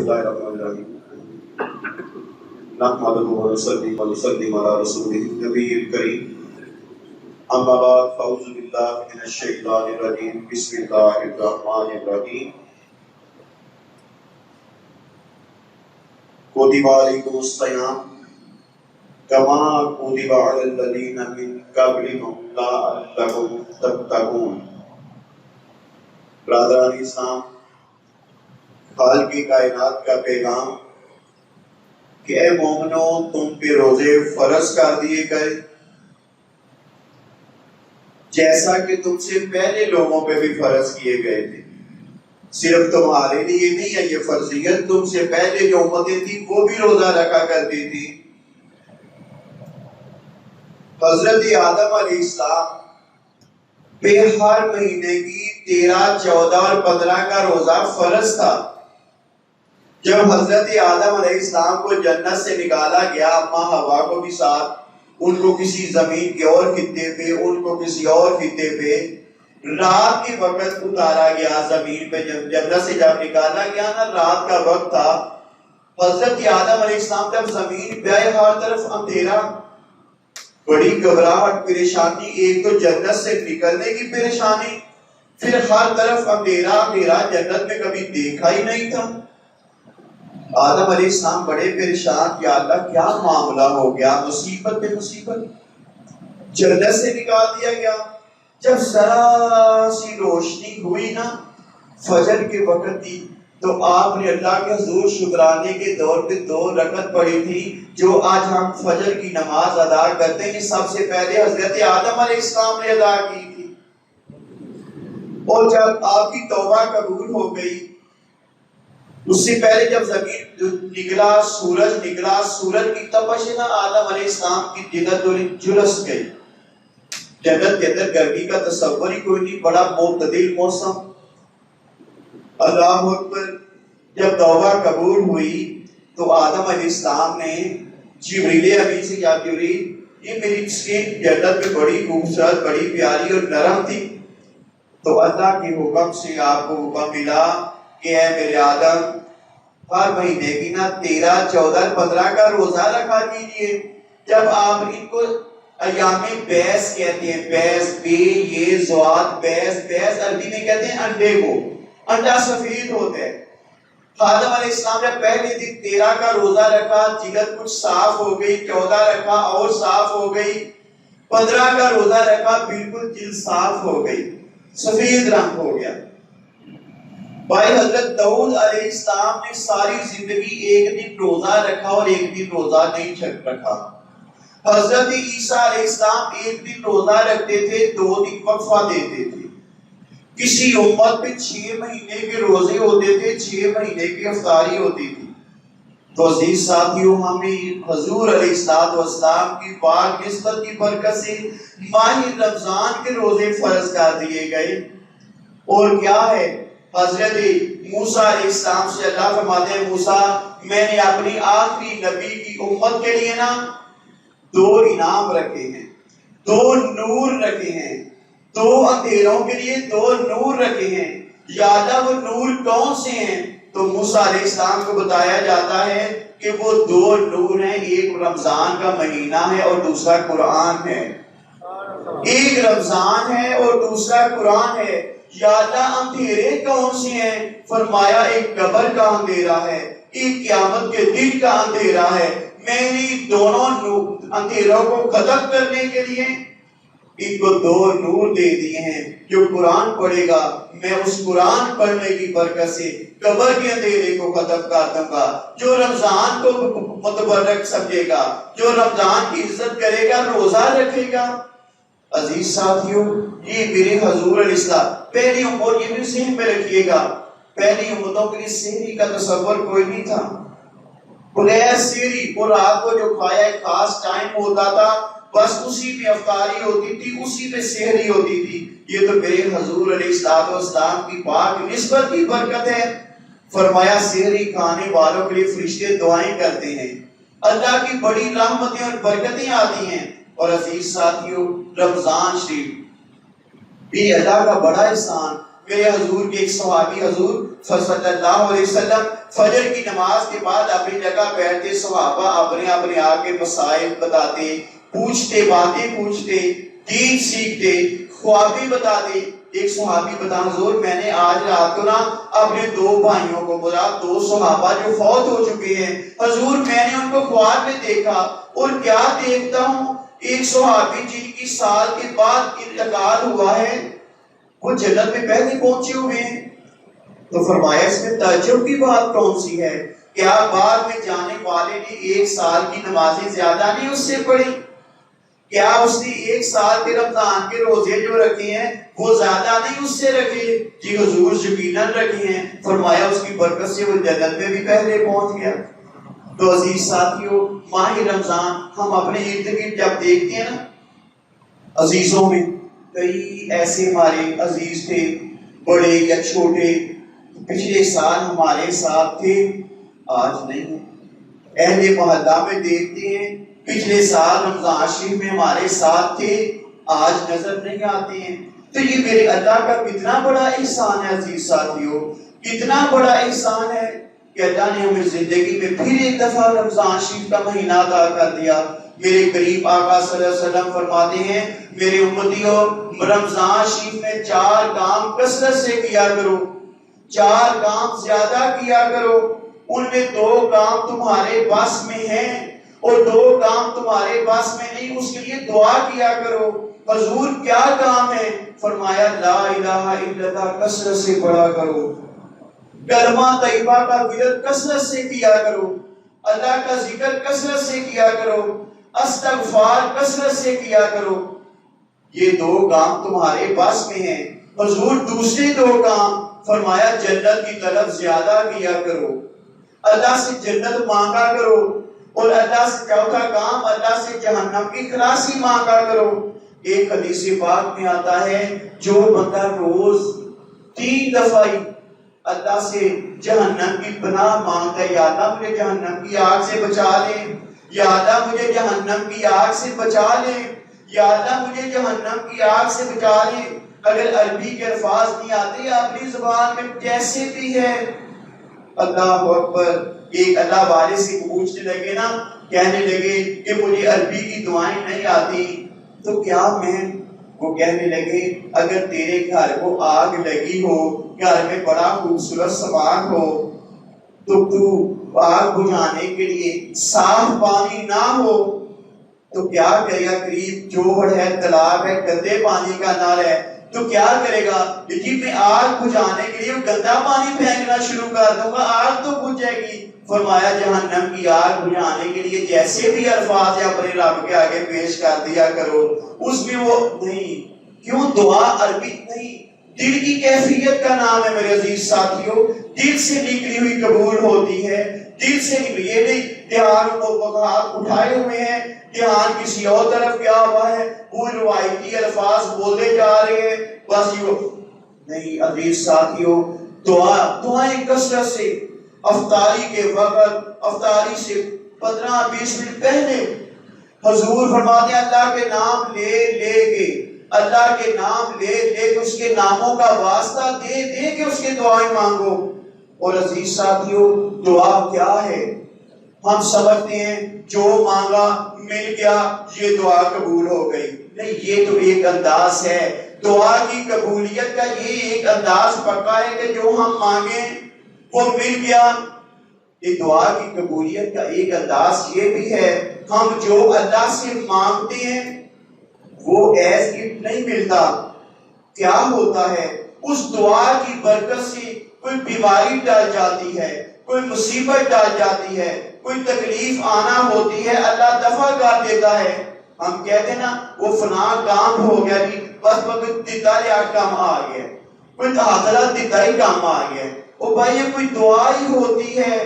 الله الرحمن الرحيم نحمده ونصلي ونسلم على رسوله النبي الكريم أما بعد فأعوذ بالله من الشيطان الرجيم بسم الله الرحمن الرحيم كتب عليكم الصيام كما كتب على الذين من قبلكم لعلكم تتقون. برادران اسلام، خالق کائنات کا پیغام کہ اے مومنو تم پہ روزے فرض کر دیے گئے جیسا کہ تم سے پہلے لوگوں پہ بھی فرض کیے گئے تھے. صرف تمہارے لیے نہیں ہے یہ فرضیت، تم سے پہلے جو امتیں تھی وہ بھی روزہ رکھا کرتی تھی. حضرت آدم علیہ السلام پہ ہر مہینے کی 13، 14 اور 15 کا روزہ فرض تھا. جب حضرت آدم علیہ السلام کو جنت سے نکالا گیا، اماں حوا کو بھی ساتھ، ان کو کسی زمین کے اور خطے پہ، ان کو کسی اور خطے پہ رات کے وقت اتارا گیا زمین پہ. جب جنت سے جب نکالا گیا نا، رات کا وقت تھا. حضرت آدم علیہ السلام جب زمین پہ آئے، ہر طرف اندھیرا، بڑی گھبراہٹ، پریشانی. ایک تو جنت سے نکلنے کی پریشانی، پھر ہر طرف اندھیرا اندھیرا، جنت میں کبھی دیکھا ہی نہیں تھا. آدم علیہ السلام بڑے پریشان، یا اللہ کیا معاملہ ہو گیا، مصیبت پہ مصیبت. جنت سے نکال دیا گیا. جب ذرا سی روشنی ہوئی نا، فجر کے وقت تھی، تو آپ نے اللہ کے حضور شکرانے کے دور پہ 2 رکعت پڑھی تھی. جو آج ہم فجر کی نماز ادا کرتے ہیں، سب سے پہلے حضرت آدم علیہ السلام نے ادا کی تھی. اور جب آپ کی توبہ قبول ہو گئی، اس سے پہلے جب زمین نکلا، سورج نکلا، سورج کی تپش نا آدم علیہ السلام کی جگر تھوڑی جھلس گئی. جنت کے اندر گرمی کا تصور ہی کوئی نہیں، بڑا معتدل موسم. اللہ اکبر. جب توبہ قبول ہوئی تو آدم علیہ السلام نے جبریل امین سے کہا، جبریل یہ میری سکین جنت میں بڑی خوبصورت، بڑی پیاری اور نرم تھی. تو اللہ کے حکم سے آپ کو حکم ملا کہ اے میرے آدم، ہر مہینے کی نا 13، 14، 15 کا روزہ رکھا کیجیے. جب آپ ان کو ایام بیس کہتے ہیں، بیس، بے یہ زوات، بیس، بیس عربی میں کہتے ہیں انڈے کو. انڈا سفید ہوتا ہے. آدم علیہ السلام نے پہلے دن 13 کا روزہ رکھا، جلد کچھ صاف ہو گئی. 14 رکھا اور صاف ہو گئی. 15 کا روزہ رکھا، بالکل جلد صاف ہو گئی، سفید رنگ ہو گیا. بھائی حضرت داؤد علیہ السلام نے ساری زندگی ایک دن روزہ رکھا اور ایک دن روزہ نہیں رکھا. حضرت عیسیٰ علیہ السلام ایک دن روزہ رکھتے تھے، 2 دن وقفہ دیتے تھے. کسی امت پہ 6 مہینے کے روزے ہوتے تھے، 6 مہینے کی افطاری ہوتی تھی. تو عزیز ساتھیوں، ہمیں حضور علیہ السلام کی پاک نسبت کی برکت سے ماہ رمضان کے روزے فرض کر دیے گئے. اور کیا ہے، حضرت موسیٰ علیہ السلام سے اللہ فرماتے ہیں، موسیٰ میں نے اپنی آخری نبی کی امت کے لیے نا 2 انعام رکھے ہیں، 2 نور رکھے ہیں. 2 اندھیروں کے لیے 2 نور رکھے ہیں. یا اللہ وہ نور کون سے ہیں؟ تو موسیٰ علیہ السلام کو بتایا جاتا ہے کہ وہ 2 نور ہیں. ایک رمضان کا مہینہ ہے اور دوسرا قرآن ہے. ایک رمضان ہے اور دوسرا قرآن ہے. یا اللہ اندھیرے کون سے ہیں؟ فرمایا ایک قبر کا اندھیرا ہے، ایک قیامت کے دن کا اندھیرا ہے. میں نے دونوں اندھیروں کو ختم کرنے کے لیے ان کو 2 نور دے دیے ہیں. جو قرآن پڑھے گا، میں اس قرآن پڑھنے کی برکت سے قبر کے اندھیرے کو ختم کر دوں گا. جو رمضان کو متبرک سمجھے گا، جو رمضان کی عزت کرے گا، روزہ رکھے گا. عزیز ساتھیوں، یہ میرے حضور علیہ السلام پہلی امور، یہ بھی ذہن میں رکھیے گا، پہلی امتوں کے لیے سحری کا تصور کوئی نہیں تھا. بغیر سحری، وہ رات کو جو کھایا ایک خاص ٹائم ہوتا تھا، بس اسی میں افطاری ہوتی تھی، اسی میں سحری ہوتی تھی. یہ تو میرے حضور علیہ السلام کی پاک نسبت کی برکت ہے. فرمایا سحری کھانے والوں کے لیے فرشتے دعائیں کرتے ہیں، اللہ کی بڑی رحمتیں اور برکتیں آتی ہیں. اور عزیز ساتھیوں، رمضان شریف یہ اللہ کا بڑا احسان. میرے حضور کے ایک صحابی حضور صلی اللہ علیہ وسلم فجر کی نماز کے بعد اپنی جگہ بیٹھتے، صحابہ اپنے اپنے آپ کے مسائل بتاتے، پوچھتے، باتیں پوچھتے، دین سیکھتے، خوابی بتاتے۔ ایک صحابی بتا، حضور میں نے آج رات کو نا اپنے 2 بھائیوں کو، مراد 2 صحابہ جو فوت ہو چکے ہیں، حضور میں نے ان کو خواب میں دیکھا، اور کیا دیکھتا ہوں، ایک صحابی جن کی سال کے بعد انتقال ہوا ہے وہ جنت میں پہلے پہنچے ہوئے ہیں۔ تو فرمایا اس میں تعجب کی بات کون سی ہے؟ کیا بعد میں جانے والے نے 1 سال کی نمازیں زیادہ نہیں اس سے پڑھی؟ کیا اس نے 1 سال کے رمضان کے روزے جو رکھے ہیں وہ زیادہ نہیں اس سے رکھے؟ جی حضور یقیناً رکھے ہیں۔ فرمایا اس کی برکت سے وہ جنت میں بھی پہلے پہنچ گیا۔ تو عزیز ساتھیوں، ماہ رمضان ہم اپنے ارد گرد جب دیکھتے ہیں نا، عزیزوں میں کئی ایسے ہمارے عزیز تھے، بڑے یا چھوٹے، پچھلے سال ہمارے ساتھ تھے، آج نہیں۔ اہل محلہ میں دیکھتے ہیں پچھلے سال رمضان شریف میں ہمارے ساتھ تھے، آج نظر نہیں آتے ہیں۔ تو یہ میرے اللہ کا کتنا بڑا احسان ہے عزیز ساتھیوں، کتنا بڑا احسان ہے کہ اللہ نے ہمیں زندگی میں پھر ایک دفعہ رمضان شریف کا مہینہ عطا کر دیا۔ میرے قریب آقا صلی اللہ علیہ وسلم فرماتے ہیں، میرے امتیوں رمضان شریف میں 4 کام کثرت سے کیا کرو، 4 کام زیادہ کیا کرو، ان میں 2 کام تمہارے بس میں ہیں اور 2 کام تمہارے بس میں نہیں، اس کے لیے دعا کیا کرو۔ حضور کیا کام ہے؟ فرمایا لا الہ الا اللہ کثرت سے پڑھا کرو، کلمہ طیبہ کا ورد کثرت سے کیا کرو، اللہ کا ذکر کثرت سے کیا کرو، استغفار کثرت سے کیا کرو۔ یہ 2 کام تمہارے بس میں ہیں۔ حضور دوسرے 2 کام فرمایا جنت کی طلب زیادہ کیا کرو، اللہ سے جنت مانگا کرو، اور اللہ سے 4تھا کام اللہ سے جہنم کی خلاصی مانگا کرو۔ ایک حدیث پاک میں آتا ہے جو بندہ روز 3 دفعہ اللہ سے جہنم کی پناہ مانگتا ہے، یا اللہ مجھے جہنم کی آگ سے بچا لے، یا اللہ مجھے جہنم کی آگ سے بچا لے، یا اللہ مجھے جہنم کی آگ سے بچا لے۔ اگر عربی کے الفاظ نہیں آتے اپنی زبان میں جیسے بھی ہے، اللہ اکبر، ایک اللہ والے سے پوچھنے لگے نا، کہنے لگے کہ مجھے عربی کی دعائیں نہیں آتی، تو کیا میں، وہ کہنے لگے اگر تیرے گھر کو آگ لگی ہو، گھر میں بڑا خوبصورت سامان ہو، تو تو آگ بجھانے کے لیے صاف پانی نہ ہو تو کیا کرے گا؟ قریب جوہر ہے، تالاب ہے، گندے پانی کا نل ہے، تو کیا کرے گا؟ جی میں آگ بجھانے کے لیے گندا پانی پھینکنا شروع کر دوں گا، آگ تو بجھ جائے گی۔ فرمایا جہنم کی آگ بجھانے کے لیے جیسے بھی الفاظ ہے اپنے رب کے آگے پیش کر دیا کرو، اس میں وہ نہیں۔ کیوں؟ دعا عربی نہیں، دل کی کیفیت کا نام ہے میرے عزیز ساتھیوں، دل سے نکلی ہوئی قبول ہوتی ہے، دل سے نکلی، یہ نہیں دھیان کو ہاتھ اٹھائے ہوئے ہیں، دھیان کسی اور طرف کیا ہوا ہے، وہ روایتی الفاظ بولے جا رہے ہیں، بس یہ نہیں۔ عزیز ساتھیوں، دعائیں کثرت سے، افطاری کے وقت، افطاری سے 15-20 منٹ پہلے حضور فرماتے ہیں اللہ کے نام لے کے، اللہ کے نام لے کے اس کے ناموں کا واسطہ دے کے اس کے دعائیں مانگو۔ اور عزیز ساتھیوں، دعا کیا ہے؟ ہم سمجھتے ہیں جو مانگا مل گیا یہ دعا قبول ہو گئی، نہیں، یہ تو ایک انداز ہے دعا کی قبولیت کا، یہ ایک انداز پکا ہے کہ جو ہم مانگیں وہ مل گیا۔ یہ دعا کی قبولیت کا ایک انداز یہ بھی ہے، ہم جو اللہ سے مانگتے ہیں وہ ایز اٹ نہیں ملتا، کیا ہوتا ہے اس دعا کی برکت سے کوئی بیماری ٹل جاتی ہے، کوئی مصیبت ٹل جاتی ہے، کوئی تکلیف آنا ہوتی ہے، اللہ دفع کر دیتا ہے۔ ہم کہتے ہیں نا وہ فلاں کام ہو گیا جی، بس دیتا لیا کام آ گیا، کوئی حضرت دیتا ہی کام آ گیا، وہ بھائی یہ کوئی دعا ہی ہوتی ہے،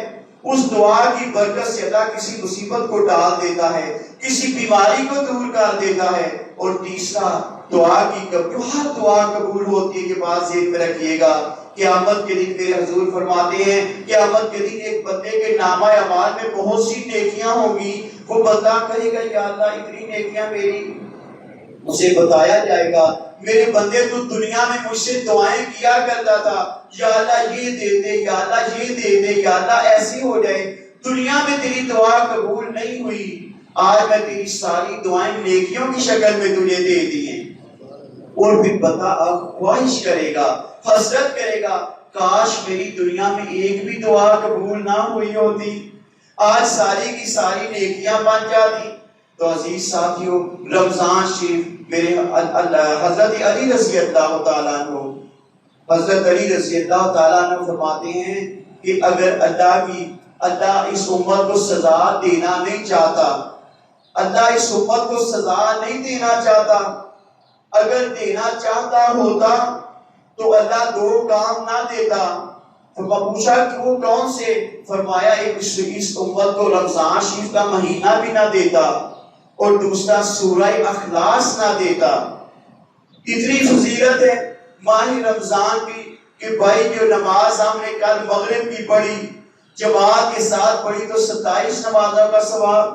اس دعا کی برکت سے اللہ کسی مصیبت کو ڈال دیتا ہے، کسی بیماری کو دور کر دیتا ہے۔ اور تیسرا دعا کی جو ہر دعا قبول ہوتی ہے، یہ بات ذہن میں رکھیے گا، قیامت کے دن میرے حضور فرماتے ہیں قیامت کے دن ایک بندے کے نامہ اعمال میں بہت سی نیکیاں ہوں گی، وہ بندہ کہے گا یا اللہ اتنی نیکیاں میری، اسے بتایا جائے گا میرے بندے تو دنیا میں مجھ سے دعائیں کیا کرتا تھا، یا اللہ یہ دے دے، یا اللہ یہ دے دے، یا اللہ ایسی ہو جائے، دنیا میں تیری دعا قبول نہیں ہوئی، آج میں تیری ساری دعائیں نیکیوں کی شکل میں تجھے دے دی ہیں۔ اور پھر بتا اب خواہش کرے گا، حسرت کرے گا، کاش میری دنیا میں ایک بھی دعا قبول نہ ہوئی ہوتی، آج ساری کی ساری نیکیاں بن جاتی۔ تو عزیز ساتھیو، رمضان شریف میرے حضرت علی رضی اللہ تعالیٰ عنہ، حضرت علی رضی اللہ تعالیٰ عنہ فرماتے ہیں کہ اگر اللہ اس امت کو سزا دینا نہیں چاہتا، اللہ اس امت کو سزا نہیں دینا چاہتا، اگر دینا چاہتا ہوتا تو اللہ دو کام نہ دیتا۔ پوچھا کہ وہ کون سے؟ فرمایا ایک اس امت کو رمضان شریف کا مہینہ بھی نہ دیتا، اور دوسرا سورہ اخلاص نہ دیتا۔ اتنی فضیلت ہے ماہ رمضان کی کہ بھائی جو نماز ہم نے کل مغرب کی پڑھی، جماعت کے ساتھ پڑھی تو 27 نمازوں کا ثواب،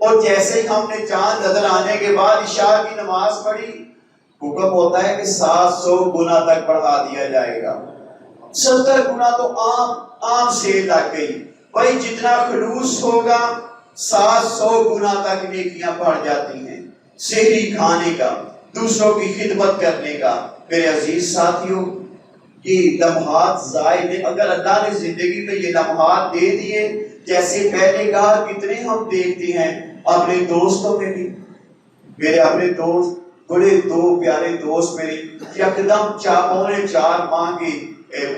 اور جیسے ہی ہم نے چاند نظر آنے کے بعد عشاء کی نماز پڑھی، حکم ہوتا ہے کہ 700 گنا تک بڑھا دیا جائے گا۔ 70 گنا تو عام سے لگ گئی، بھائی جتنا خلوص ہوگا 700 گنا تک نیکیاں بڑھ جاتی ہیں۔ سحری کھانے کا، دوسروں کی خدمت کرنے کا۔ میرے عزیز ساتھیوں، یہ لمحات ضائع نہیں، اگر اللہ نے زندگی میں یہ لمحات دے دیے، جیسے پہلے کہا کتنے ہم دیکھتے ہیں اپنے دوستوں میں بھی۔ میرے اپنے دوست، بڑے دو پیارے دوست میرے یکدم 4.25 ماہ کی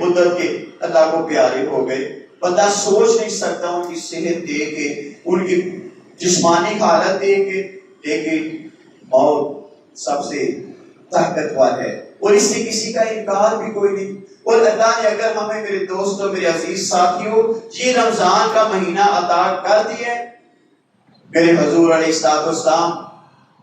مدت کے اللہ کو پیارے ہو گئے۔ بندہ سوچ نہیں سکتا ان کی صحت دیکھ کے، ان کی جسمانی حالت دیکھ کے، لیکن موت سب سے طاقتور ہے اور اس سے کسی کا انکار بھی کوئی نہیں۔ اور اللہ نے اگر ہمیں، میرے دوستوں، میرے عزیز ساتھیوں، یہ رمضان کا مہینہ عطا کر دیا، میرے حضور علیہ السلام،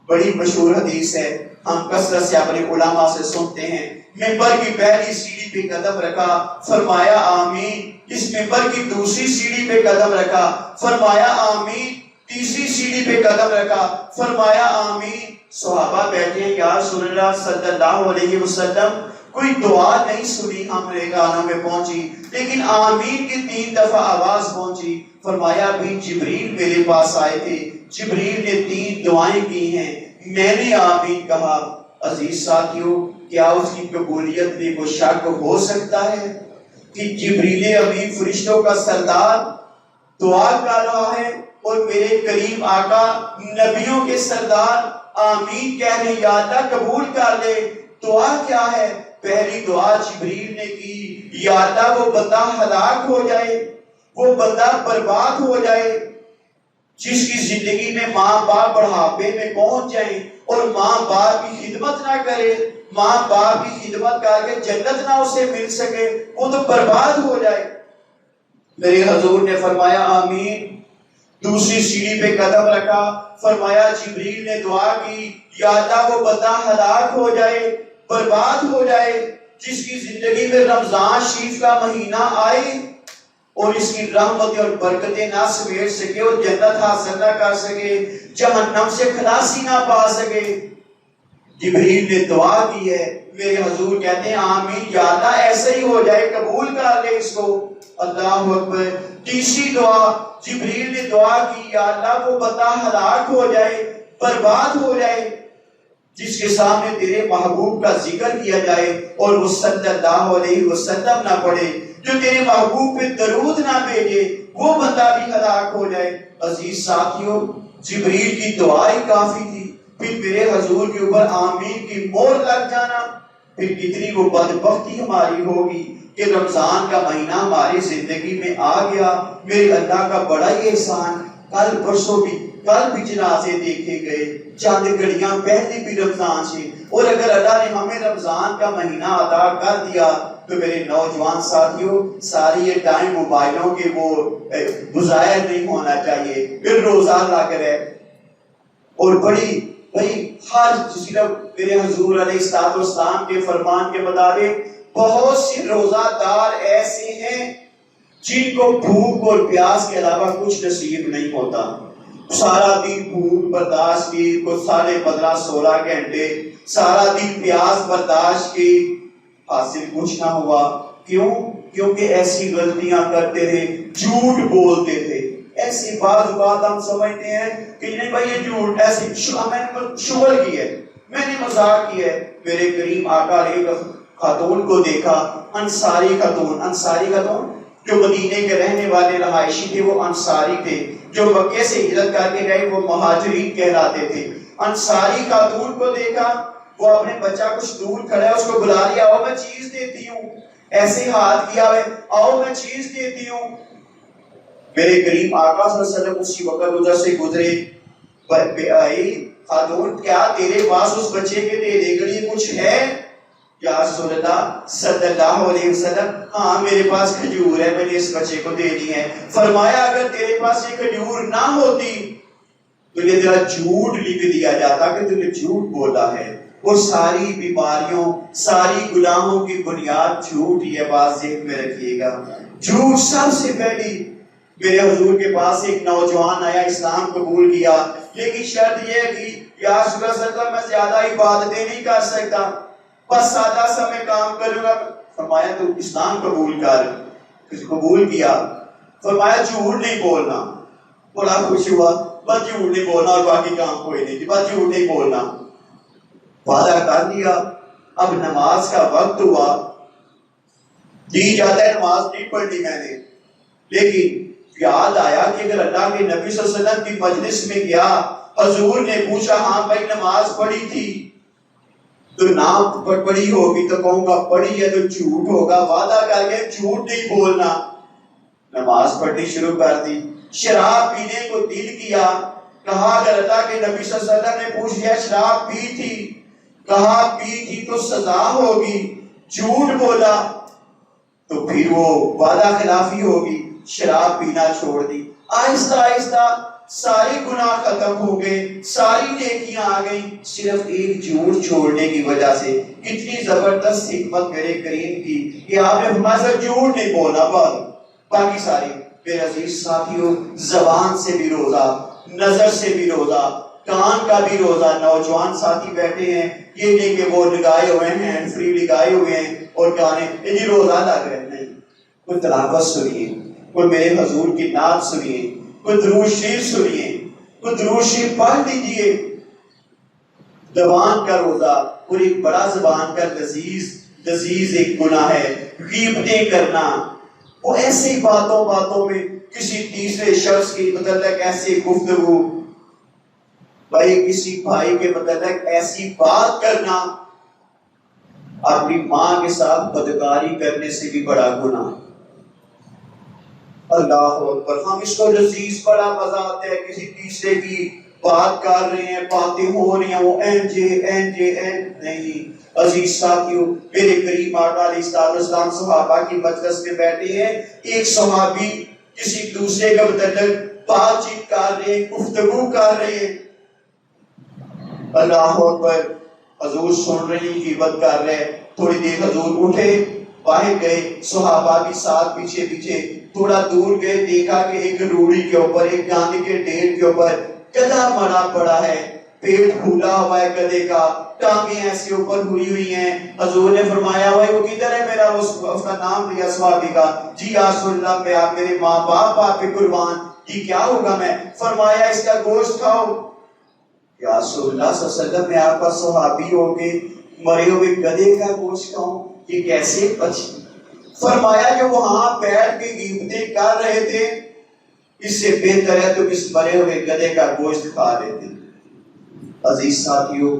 بڑی مشہور حدیث ہے، ہم کثرت سے اپنے علماء سے سنتے ہیں، منبر کی پہلی سیڑھی پہ قدم رکھا، فرمایا آمین، اس منبر کی دوسری سیڑھی پہ قدم رکھا، فرمایا آمین، تیسری سیڑھی پہ قدم رکھا، فرمایا آمین۔ صحابہ بیٹھے ہیں، یا رسول اللہ صلی اللہ علیہ وسلم، کوئی دعا نہیں سنی ہمارے کانوں میں پہنچی، لیکن آمین کی 3 دفعہ آواز پہنچی۔ فرمایا بھی جبریل میرے پاس آئے تھے، جبریل نے 3 دعائیں کی ہیں، میں نے آمین کہا۔ عزیز ساتھیوں، کیا اس کی قبولیت میں کوئی شک ہو سکتا ہے کہ جبریل امین فرشتوں کا سردار دعا کر رہا ہے اور میرے کریم آقا نبیوں کے سردار آمین کہہ رہے، یا اللہ قبول کر لے۔ دعا کیا ہے؟ پہلی دعا جبریل نے کی، یا اللہ وہ بندہ ہلاک ہو جائے، وہ بندہ برباد ہو جائے جس کی زندگی میں ماں باپ بڑھاپے میں پہنچ جائیں اور ماں باپ کی خدمت نہ کرے، ماں باپ کی خدمت کر کے جنت نہ اسے مل سکے، وہ تو برباد ہو جائے۔ میرے حضور نے فرمایا آمین، دوسری سیڑھی پہ قدم رکھا، فرمایا جبریل نے دعا کی، یا اللہ وہ بندہ ہلاک ہو جائے، برباد ہو جائے جس کی زندگی میں رمضان شریف کا مہینہ آئے اور اس کی رحمتیں اور برکتیں نہ سمیٹ سکے اور جنت حاصل نہ کر سکے، جہنم سے خلاصی نہ پا سکے۔ جبریل نے دعا کی ہے، میرے حضور کہتے ہیں آمین، یا اللہ ایسے ہی ہو جائے، قبول کر لے اس کو۔ اللہ اکبر۔ تیسری دعا جبریل نے دعا کی، یا اللہ وہ بندہ ہلاک ہو جائے، برباد ہو جائے جس کے سامنے تیرے محبوب کا ذکر کیا جائے اور وہ صلی اللہ علیہ وسلم نہ پڑھے، جو تیرے محبوب پہ درود نہ بھیجے، وہ بندہ بھی ہلاک ہو جائے۔ عزیز ساتھیوں، جبریل کی دعا ہی کافی تھی، پھر میرے حضور کے اوپر آمین کی مہر لگ جانا، پھر کتنی وہ بدبختی ہماری ہوگی کہ رمضان کا مہینہ ہماری زندگی میں آ گیا۔ میرے اللہ کا بڑا ہی احسان، کل پرسوں بھی جنازے دیکھے گئے، چند گھڑیاں پہلے بھی رمضان سے، اور اگر اللہ نے ہمیں رمضان کا مہینہ عطا کر دیا تو میرے نوجوان ساتھیوں، ساری یہ ٹائم موبائلوں کے وہ گزائر نہیں ہونا چاہیے، پھر روزہ لگ رہے اور بڑی ہر صرف میرے حضور علیہ السلام کے فرمان کے مطابق بہت سے روزہ دار ایسے ہیں جن کو بھوک اور پیاس کے علاوہ کچھ نصیب نہیں ہوتا، سارا دن بھوک برداشت کی، کچھ 15-16 گھنٹے سارا دن پیاس برداشت کی، حاصل کچھ نہ ہوا۔ کیوں؟ کیونکہ ایسی غلطیاں کرتے تھے، جھوٹ بولتے تھے. ایسی بعض بات ہم سمجھتے ہیں کہ نہیں بھائی یہ جھوٹ، ایسی میں نے شغل کی ہے، میں نے مذاق کیا ہے. میرے کریم آقا نے ایک خاتون کو دیکھا، انصاری خاتون جو مدینے کے رہنے والے رہائشی تھے، وہ انصاری تھے. جو مکے سے ہجرت کر کے گئے وہ مہاجرین کہلاتے تھے. انصاری خاتون کو دیکھا، وہ اپنے بچہ کچھ دور کھڑا ہے، اس کو بلا لیا، آؤ میں چیز دیتی ہوں. ایسے ہاتھ کیا ہے، آؤ میں چیز دیتی ہوں. میرے کریم آقا صلی اللہ علیہ وسلم اسی وقت ادھر سے گزرے، آئی خاتون کیا تیرے پاس اس بچے کے دینے کے لیے کچھ ہے؟ یا رسول اللہ صلی اللہ علیہ وسلم ہاں میرے پاس کھجور ہے، میں نے اس بچے کو دے دی ہے. فرمایا اگر تیرے پاس یہ کھجور نہ ہوتی تو یہ تیرا جھوٹ لکھ دیا جاتا کہ تو نے جھوٹ بولا ہے. اور ساری بیماریوں، ساری گناہوں کی بنیاد جھوٹ ہی ہے. بات ذہن میں رکھیے گا، جھوٹ سب سے پہلی. میرے حضور کے پاس ایک نوجوان آیا، اسلام قبول کیا، لیکن شرط یہ ہے کہ یا رسول اللہ صلی اللہ علیہ وسلم میں زیادہ عبادتیں نہیں کر سکتا، بس سادہ سا میں کام کروں گا. فرمایا تو اسلام قبول کر. قبول کیا. فرمایا جھوٹ نہیں بولنا. بڑا خوش ہوا، بس جھوٹ نہیں بولنا اور باقی کام کوئی نہیں، بس جھوٹ نہیں بولنا. وعدہ کر دیا. اب نماز کا وقت ہوا، دی جاتا ہے نماز نہیں پڑھنی میں نے، لیکن یاد آیا کہ اگر اللہ کے نبی صلی اللہ علیہ وسلم کی مجلس میں گیا، حضور نے پوچھا ہاں بھائی نماز پڑھی تھی، تو نہ پڑھی ہوگی تو کہوں گا پڑھی ہے تو جھوٹ ہوگا. وعدہ کر کے جھوٹ نہیں بولنا. نماز پڑھنی شروع کر دی. شراب پینے کو دل کیا، کہا اگر اللہ کے نبی صلی اللہ علیہ وسلم نے پوچھ لیا شراب پی تھی، کہا پی تھی تو سزا ہوگی. جھوٹ بولا تو پھر وہ وعدہ خلافی ہوگی. شراب پینا چھوڑ دی. آہستہ آہستہ ساری گناہ ختم ہو گئے، ساری نیکیاں آ گئیں، صرف ایک جھوٹ چھوڑنے کی وجہ سے. کتنی زبردست حکمت میرے کریم کی کہ آپ نے فرمایا جھوٹ نہیں بولنا. باقی ساری میرے عزیز ساتھیوں، زبان سے بھی روزہ، نظر سے بھی روزہ، کان کا بھی روزہ. نوجوان ساتھی بیٹھے ہیں، یہ نہیں کہ وہ لگائے ہوئے ہیں، ہینڈ فری لگائے ہوئے ہیں اور گانے یہ روزہ لگ رہے ہیں. کوئی تلاوت سنیے، کوئی میرے حضور کی نعت سنیے، کوئی درود شریف سنیے، کوئی درود شریف پڑھ لیجیے. زبان کا روزہ، اور ایک بڑا زبان کا لذیذ ایک گناہ ہے غیبتیں کرنا. وہ ایسی باتوں میں کسی تیسرے شخص کی متعلق ایسی گفتگو، بھائی کسی بھائی کے متعلق ایسی بات کرنا، اپنی ماں کے ساتھ بدکاری کرنے سے بھی بڑا گناہ. اللہ اکبر. ہم اس کو لذیذ بڑا مزہ آتا ہے، کسی تیسرے کی بات کر رہے ہیں، باتیں ہو رہی ہیں، وہ نہیں. عزیز ساتھیوں، میرے کریم آقا علیہ السلام صحابہ کی مجلس میں بیٹھے ہیں، ایک صحابی کسی دوسرے کا متعلق بات چیت کر رہے ہیں، گفتگو کر رہے ہیں. اللہ اکبر. حضور سن رہے ہیں، غیبت کر رہے ہیں. تھوڑی دیر حضور اٹھے، باہر گئے، صحابہ بھی ساتھ پیچھے پیچھے. تھوڑا دور گئے، دیکھا کہ ایک روڑی کے اوپر، ایک گاندھی کے ڈھیر کے اوپر گدھا مرا پڑا ہے، پیٹ پھولا ہوا ہے گدھے کا، ٹانگیں ایسی اوپر ہوئی ہوئی ہیں. حضور نے فرمایا بھائی وہ کدھر ہے میرا؟ اس کا نام لیا صحابی کا. جی یا رسول اللہ میں آپ میرے ماں باپ آپ پہ قربان، جی کیا ہوگا میں؟ فرمایا اس کا گوشت کھاؤ. یا رسول اللہ صلی اللہ علیہ وسلم میں آپ کا صحابی ہو کے مرے ہوئے گدھے کا گوشت کھاؤں، یہ کیسے بچ؟ فرمایا جو وہاں بیٹھ کے غیبتیں کر رہے تھے، اس سے بہتر ہے تم اس مرے ہوئے گدھے کا گوشت کھا لیتے. عزیز ساتھیوں،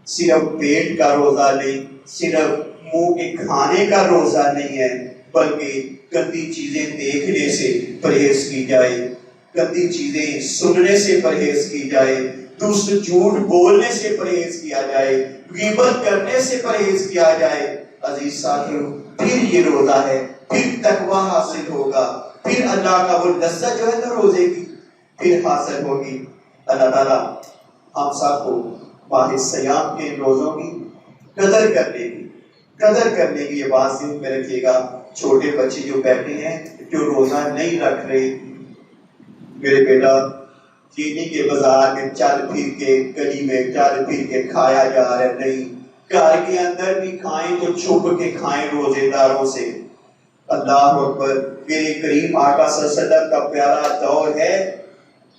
صرف پیٹ کا روزہ نہیں، صرف منہ کے کھانے کا روزہ نہیں ہے، بلکہ گندی چیزیں دیکھنے سے پرہیز کی جائے، گندی چیزیں سننے سے پرہیز کی جائے، دوسرے جھوٹ بولنے سے پرہیز کیا جائے، غیبت کرنے سے پرہیز کیا جائے. عزیز ساتھیوں، پھر یہ روزہ ہے، پھر تقوی حاصل ہوگا، پھر اللہ کا وہ لذت جو ہے نا روزے کی پھر حاصل ہوگی. اللہ تعالیٰ ہم سب کو ماہ سیام کے روزوں کی قدر کرنے کی یہ بات ذہن میں رکھیے گا. چھوٹے بچے جو بیٹھے ہیں، جو روزہ نہیں رکھ رہے، میرے بیٹا چینی کے بازار میں چل پھر کے، گلی میں چل پھر کے کھایا جا رہا ہے. نہیں، گھر کے اندر بھی کھائیں تو چھپ کے کھائیں روزے داروں سے. اللہ اکبر. میرے کریم آقا صلی اللہ علیہ وسلم کا پیارا دور ہے،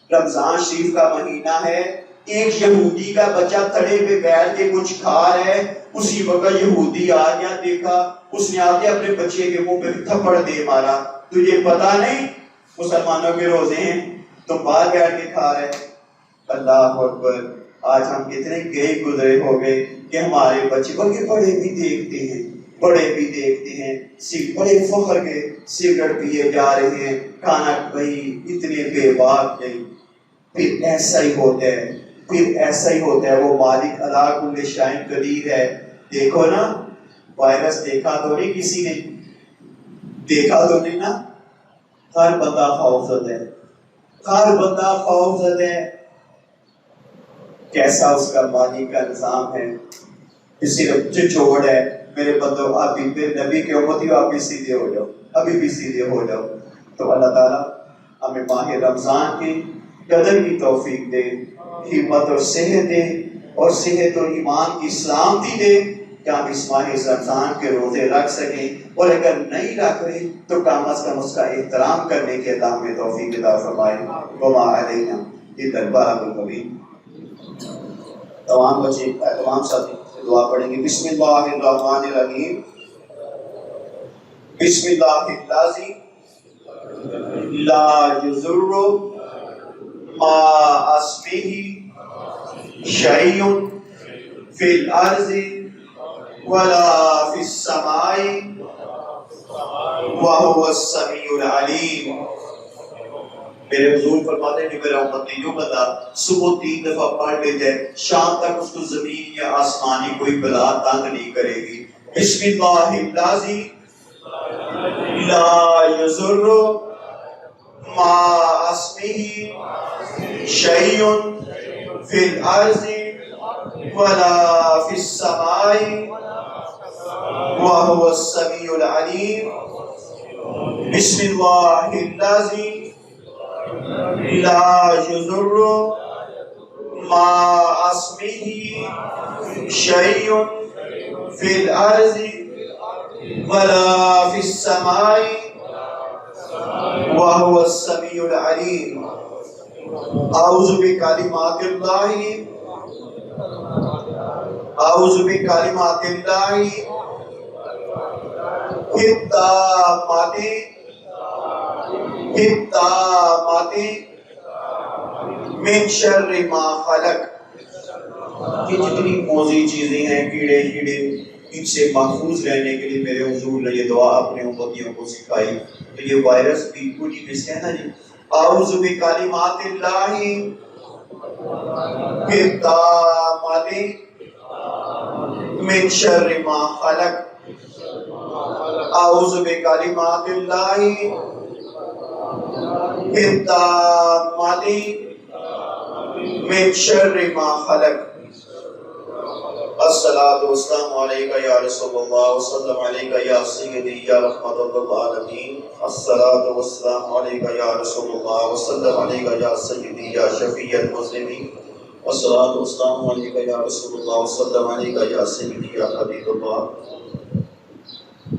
رمضان شریف کا مہینہ ہے. ایک یہودی کا بچہ تڑے پہ بیٹھ کے کچھ کھا رہا ہے، اسی وقت یہودی آ گیا، دیکھا، اس نے آ کے اپنے بچے کے منہ پہ تھپڑ دے مارا. تجھے پتا نہیں مسلمانوں کے روزے ہیں، تم باہر بیٹھ کے کھا رہے. اللہ اکبر. آج ہم کتنے گئے گزرے ہو گئے کہ ہمارے بچے، بلکہ بڑے بھی دیکھتے ہیں، بڑے بھی دیکھتے ہیں بڑے فخر کے سگریٹ پیے جا رہے ہیں، کھانا بھائی اتنے بے باک نہیں. پھر ایسا ہی ہوتا ہے، پھر ایسا ہی ہوتا ہے. وہ مالک علی کل شیء قدیر ہے. دیکھو نا، وائرس دیکھا تو نہیں کسی نے، دیکھا تو نہیں نا. ہر بندہ خوفزدہ ہے، ہر بندہ خوفزدہ ہے. کیسا اس کا مالک کا نظام ہے. صرف چچوڑ ہے. میرے بندو، آپ بھی میرے نبی کے امتی ہو، آپ بھی سیدھے ہو جاؤ، ابھی بھی سیدھے ہو جاؤ. تو اللہ تعالیٰ ہمیں ماہ رمضان کی قدر کی توفیق دے، ہمت اور صحت دے، اور صحت اور ایمان کی سلامتی دے کہ ہم اس ماہ رمضان کے روزے رکھ سکیں، اور اگر نہیں رکھ رہے تو کم از کم اس کا احترام کرنے کے اللہ ہمیں توفیق عطا فرمائے. وما علینا الا البلاغ المبین. تمام بچے، تمام ساتھی دعا پڑھیں گے. بسم اللہ الرحمن الرحیم. بسم اللہ الذی لا یضر مع اسمہ شیء فی الارض ولا فی السماء وہو السمیع العلیم. میرے حضور فرماتے ہیں کہ میرا امتی جو بندہ صبح 3 دفعہ پڑھ لے جائے، شام تک اس کو زمین یا آسمانی کوئی بلا تنگ نہیں کرے گی. بسم اللہ الذی لا یضر مع اسمہ شیء فی الارض ولا فی السماء وہو السمیع العلیم. بسم اللہ الذی لا یضر مع اسمہ شیء فی الارض ولا فی السماء وہو السمیع العلیم. اعوذ بکلمات اللہ، اعوذ بکلمات اللہ التامات من شر ما خلق. یہ جتنی موذی چیزیں ہیں، کیڑے کیڑے، ان سے محفوظ رہنے کے لیے میرے حضور نے یہ دعا اپنے امتیوں کو سکھائی. تو یہ وائرس بھی کچھ بھی سے ہے نا جی. اعوذ بکلمات اللہ التامات من شر ما خلق. اعوذ بکلمات اللہ التامات من شر ما خلق. الصلاۃ والسلام علیکہ یا رسول اللہ وسلم علیکہ یا سیدی یا رحمت للعالمین. الصلاۃ والسلام علیکہ یا رسول اللہ وسلم علیکہ یا سیدی یا شفیع المسلمین. الصلاۃ والسلام علیکہ یا رسول اللہ وسلم علیکہ یا سیدی یا حبیب اللہ.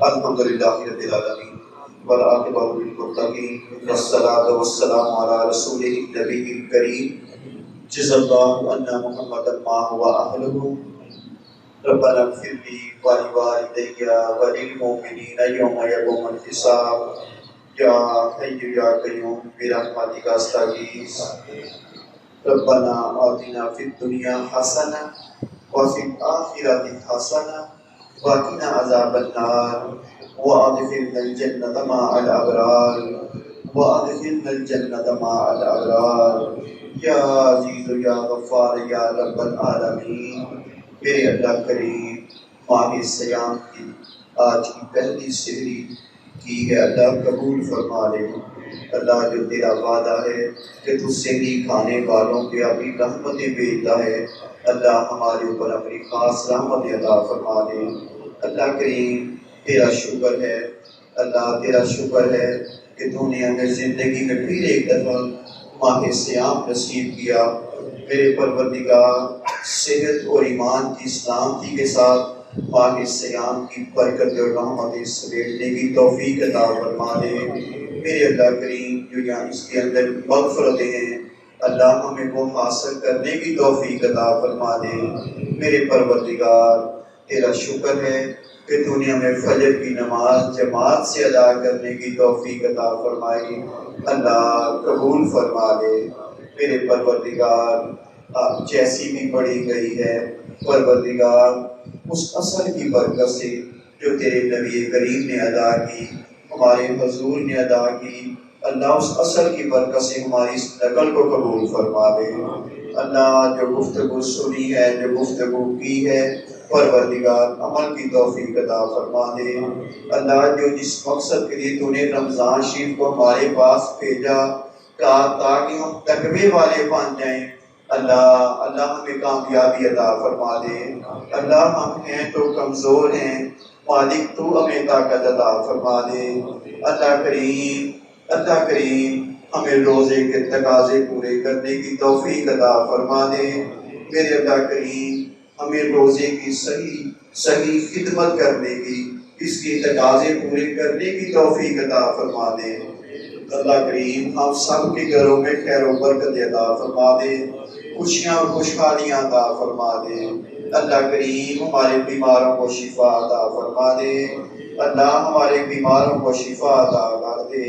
الحمدللہ رب العالمین والعاقبۃ للمتقین والصلاۃ والسلام علی رسولہ النبی الکریم. جزا اللہ عنا محمدا ما هو اہلہ. ربنا اغفر لي ولوالدي وللمؤمنين يوم يقوم الحساب. یا حی یا قیوم برحمتک استغیث. ربنا آتنا فی الدنیا حسنہ وفی الآخرۃ حسنہ وقنا عذاب النار. وادخلنا الجنة مع الابرار، وادخلنا الجنة مع الابرار. یا عزیز یا غفار یا رب العالمین. میرے اللہ کریم، ماہ سیام کی آج کی پہلی سحری کی ہے، اللہ قبول فرما لے. اللہ جو تیرا وعدہ ہے کہ تو سحری کھانے والوں پہ اپنی رحمتیں بھیجتا ہے، اللہ ہمارے اوپر اپنی خاص رحمت عطا فرما دے. اللہ کریم تیرا شکر ہے، اللہ تیرا شکر ہے کہ تو نے ہمیں زندگی میں پھر ایک دفعہ ماہ سیام نصیب کیا. میرے پروردگار صحت اور ایمان کی سلامتی کے ساتھ ماہ سیام کی برکت اور رحمت سمیٹنے کی توفیق عطا فرما دے میرے اللہ کریم، جو یہاں اس کے اندر مغفرتیں ہیں اللہ ہمیں وہ حاصل کرنے کی توفیق عطا فرما دے میرے پروردگار۔ تیرا شکر ہے کہ تو نے ہمیں فجر کی نماز جماعت سے ادا کرنے کی توفیق عطا فرمائی، اللہ قبول فرما دے میرے پروردگار۔ آپ جیسی بھی پڑھی گئی ہے پروردگار، اس اثر کی برکت سے جو تیرے نبی کریم نے ادا کی، ہمارے حضور نے ادا کی، اللہ اس اثر کی برکت سے ہماری اس نقل کو قبول فرما دے۔ اللہ جو گفتگو سنی ہے، جو گفتگو کی ہے، پروردگار عمل کی توفیق عطا فرما دے۔ اللہ جو جس مقصد کے لیے تو نے رمضان شریف کو ہمارے پاس بھیجا تاکہ ہم تقوی والے بن جائیں، اللہ ہمیں کامیابی عطا فرما دے۔ اللہ ہم ہیں تو کمزور ہیں، مالک تو ہمیں طاقت عطا فرما دے۔ اللہ کریم ہمیں روزے کے تقاضے پورے کرنے کی توفیق عطا فرما دے میرے اللہ کریم۔ ہمیں روزے کی صحیح خدمت کرنے کی، اس کے تقاضے پورے کرنے کی توفیق عطا فرما دے اللہ کریم۔ ہم سب کے گھروں میں خیر و برکت عطا فرما دے، خوشیاں و خوشحالیاں عطا فرما دے اللہ کریم۔ ہمارے بیماروں کو شفا عطا فرما دے اللہ، ہمارے بیماروں کو شفا عطا کر دے۔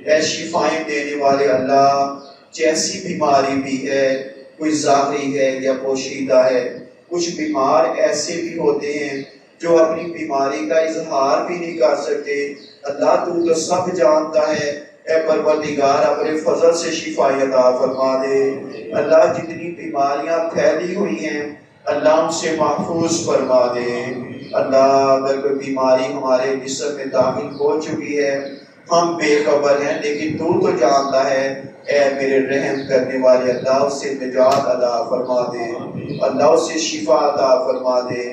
اے شفائیں دینے والے اللہ، جیسی بیماری بھی ہے، کوئی ظاہری ہے یا پوشیدہ ہے، کچھ بیمار ایسے بھی ہوتے ہیں جو اپنی بیماری کا اظہار بھی نہیں کر سکتے، اللہ تو سب جانتا ہے۔ اے پروردگار اپنے فضل سے شفائی عطا فرما دے اللہ، جتنی بیماریاں پھیلی ہوئی ہیں اللہ ان سے محفوظ فرما دے اللہ۔ اگر کوئی بیماری ہمارے جسم میں داخل ہو چکی ہے، ہم بے خبر ہیں لیکن تو جانتا ہے، اے میرے رحم کرنے والے اللہ اس سے نجات عطا فرما دے اللہ، اس سے شفا عطا فرما دے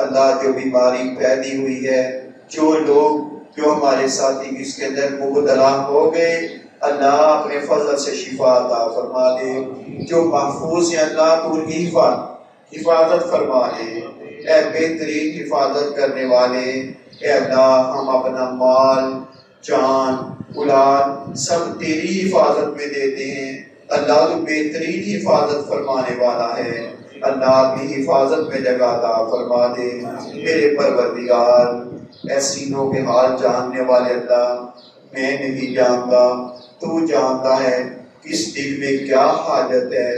اللہ۔ جو بیماری پھیلی ہوئی ہے، جو ہمارے ساتھی اس کے اندر مبتلا ہو گئے، اللہ اپنے فضل سے شفا عطا فرما دے۔ جو محفوظ ہیں اللہ تو ان کی حفاظت فرما دے، اے بہترین حفاظت کرنے والے۔ اے اللہ ہم اپنا مال، جان، اولاد سب تیری حفاظت میں دیتے ہیں اللہ، تو بہترین حفاظت فرمانے والا ہے اللہ، اپنی حفاظت میں جگہ عطا فرما دے میرے پروردگار۔ اے سینوں کے حال جاننے والے اللہ، میں نہیں جانتا، تو جانتا ہے کس دل میں کیا حاجت ہے،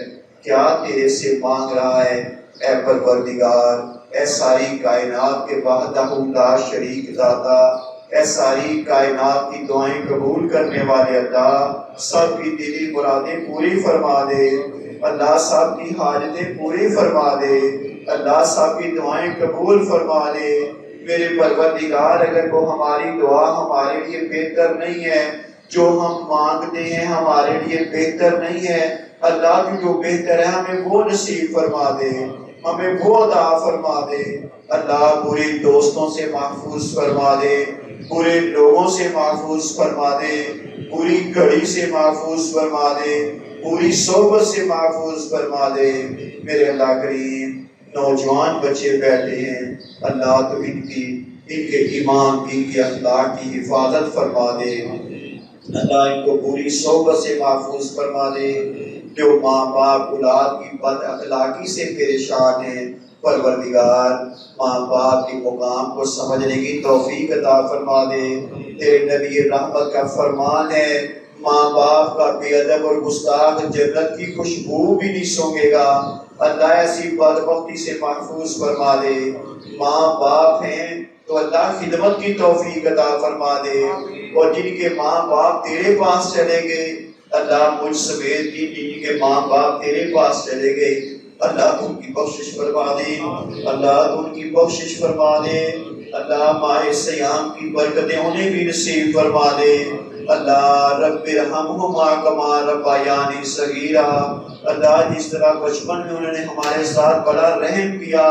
کیا تیرے سے مانگ رہا ہے۔ اے پروردگار، اے ساری کائنات کے وحدہ لا شریک داتا، اے ساری کائنات کی دعائیں قبول کرنے والے اللہ، سب کی دلی مرادیں پوری فرما دے اللہ، سب کی حاجتیں پوری فرما دے اللہ، سب کی دعائیں قبول فرما دے میرے پروردگار۔ اگر وہ ہماری دعا ہمارے لیے بہتر نہیں ہے، جو ہم مانگتے ہیں ہمارے لیے بہتر نہیں ہے اللہ، جو بہتر ہے ہمیں وہ نصیب فرما دے، ہمیں وہ عطا فرما دے اللہ۔ برے دوستوں سے محفوظ فرما دے، برے لوگوں سے محفوظ فرما دے، بری گھڑی سے محفوظ فرما دے، بری صحبت سے محفوظ فرما دے میرے اللہ کریم۔ نوجوان بچے بیٹھے ہیں اللہ، تو ان کے ایمان، ان کے اخلاق کی حفاظت فرما دے اللہ، ان کو بری صحبت سے محفوظ فرما دے۔ جو ماں باپ اولاد کی بد اخلاقی سے پریشان ہیں پروردگار، ماں باپ کے مقام کو سمجھنے کی توفیق عطا فرما دے۔ تیرے نبی رحمت کا فرمان ہے، ماں باپ کا بے ادب اور گستاخ جنت کی خوشبو بھی نہیں سونگے گا اللہ، ایسی بدبختی سے محفوظ فرما دے۔ ماں باپ ہیں تو اللہ خدمت کی توفیق عطا فرما دے، اور جن کے ماں باپ تیرے پاس چلے گئے اللہ، مجھ سمیت جن کے ماں باپ تیرے پاس چلے گئے اللہ، تو ان کی بخشش فرما دے اللہ، تو ان کی بخشش فرما دے اللہ۔ ماہ سیام کی برکتیں انہیں بھی نصیب فرما دے اللہ۔ رب ارحمہما کما ربیانی صغیرا اللہ، جس طرح بچپن میں انہوں نے ہمارے ساتھ بڑا رحم کیا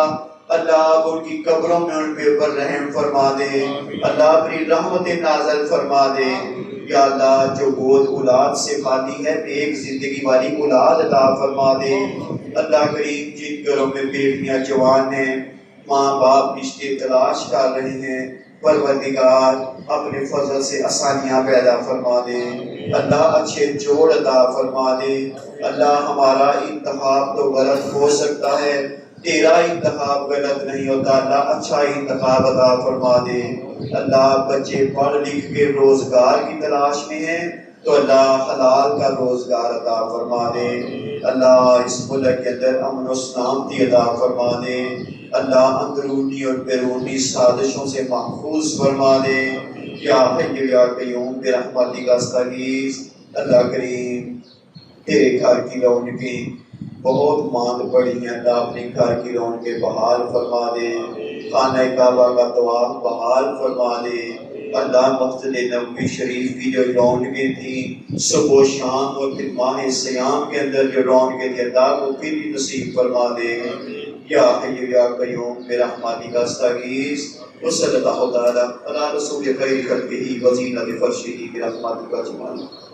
اللہ، ان کی قبروں میں ان پہ اوپر رحم فرما دے اللہ، اپنی رحمت نازل فرما دے یا اللہ۔ جو گود اولاد سے خالی ہے، ایک زندگی والی اولاد عطا فرما دے اللہ کریم۔ جن گھروں میں بیٹیاں جوان ہیں، ماں باپ رشتے تلاش کر رہے ہیں، پروردگار اپنے فضل سے آسانیاں پیدا فرما دے، اللہ اچھے جوڑ عطا فرما دے۔ اللہ ہمارا انتخاب تو غلط ہو سکتا ہے، تیرا انتخاب غلط نہیں ہوتا، اللہ اچھا انتخاب عطا فرما دے۔ اللہ بچے پڑھ لکھ کے روزگار کی تلاش میں ہیں تو اللہ حلال کا روزگار عطا فرما دے۔ اللہ اس ملک کے اندر امن و سلامتی عطا فرما دے، اللہ اندرونی اور بیرونی سازشوں سے محفوظ فرما دے۔ یا حی یا قیوم برحمتک استغیث۔ اللہ کریم تیرے گھر کی رونقیں بہت ماند پڑی ہیں، اللہ اپنے گھر کی رونقیں بحال فرما دے، خانہ کعبہ کا طواف بحال فرما دے، اللہ مسجد نبوی شریف کی جو رونقیں تھیں صبح و شام اور پھر ماہ سیام کے اندر جو رونقیں تھیں اللہ کو پھر بھی نصیب فرما دے۔ یا حی یا قیوم برحمتک استغیث۔ وصلی اللہ تعالی علی رسول خیر خلقہ وزینۃ فرشہ برحمتک اجمعین۔